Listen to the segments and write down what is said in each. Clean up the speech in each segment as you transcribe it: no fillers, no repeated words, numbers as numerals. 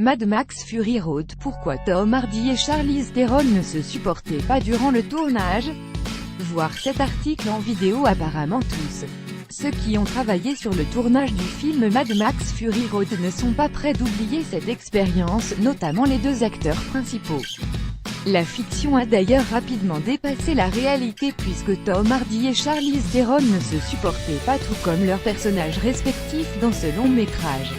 Mad Max Fury Road. Pourquoi Tom Hardy et Charlize Theron ne se supportaient pas durant le tournage? Voir cet article en vidéo. Apparemment tous ceux qui ont travaillé sur le tournage du film Mad Max Fury Road ne sont pas prêts d'oublier cette expérience, notamment les deux acteurs principaux. La fiction a d'ailleurs rapidement dépassé la réalité puisque Tom Hardy et Charlize Theron ne se supportaient pas, tout comme leurs personnages respectifs dans ce long métrage.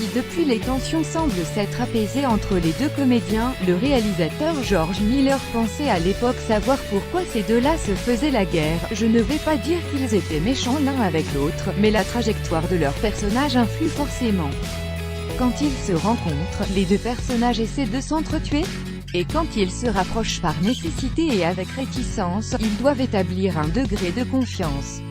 Si depuis les tensions semblent s'être apaisées entre les deux comédiens, le réalisateur George Miller pensait à l'époque savoir pourquoi ces deux-là se faisaient la guerre. Je ne vais pas dire qu'ils étaient méchants l'un avec l'autre, mais la trajectoire de leurs personnages influe forcément. Quand ils se rencontrent, les deux personnages essaient de s'entretuer. Et quand ils se rapprochent par nécessité et avec réticence, ils doivent établir un degré de confiance.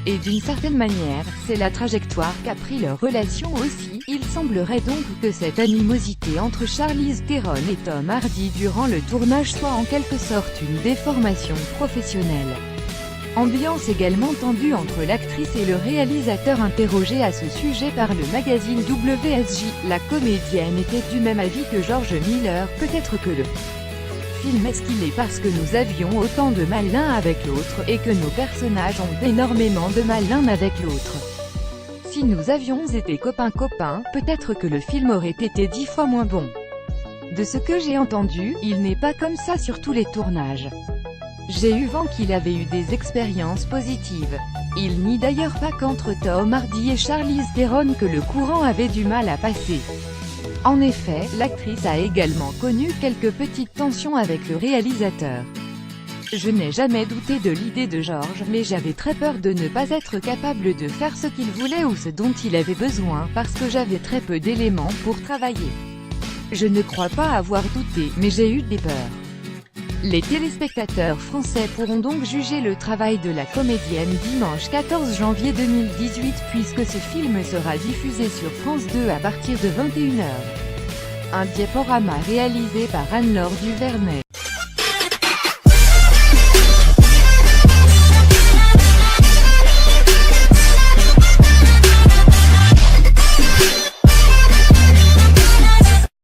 Et d'une certaine manière, c'est la trajectoire qu'a pris leur relation aussi. Il semblerait donc que cette animosité entre Charlize Theron et Tom Hardy durant le tournage soit en quelque sorte une déformation professionnelle. Ambiance également tendue entre l'actrice et le réalisateur. Interrogée à ce sujet par le magazine WSJ, la comédienne était du même avis que George Miller. Peut-être que le film est ce qu'il est parce que nous avions autant de mal l'un avec l'autre, et que nos personnages ont énormément de mal l'un avec l'autre. Si nous avions été copains-copains, peut-être que le film aurait été 10 fois moins bon. De ce que j'ai entendu, il n'est pas comme ça sur tous les tournages. J'ai eu vent qu'il avait eu des expériences positives. Il nie d'ailleurs pas qu'entre Tom Hardy et Charlize Theron que le courant avait du mal à passer. En effet, l'actrice a également connu quelques petites tensions avec le réalisateur. Je n'ai jamais douté de l'idée de George, mais j'avais très peur de ne pas être capable de faire ce qu'il voulait ou ce dont il avait besoin, parce que j'avais très peu d'éléments pour travailler. Je ne crois pas avoir douté, mais j'ai eu des peurs. Les téléspectateurs français pourront donc juger le travail de la comédienne dimanche 14 janvier 2018 puisque ce film sera diffusé sur France 2 à partir de 21 h. Un diaporama réalisé par Anne-Laure Duvernay.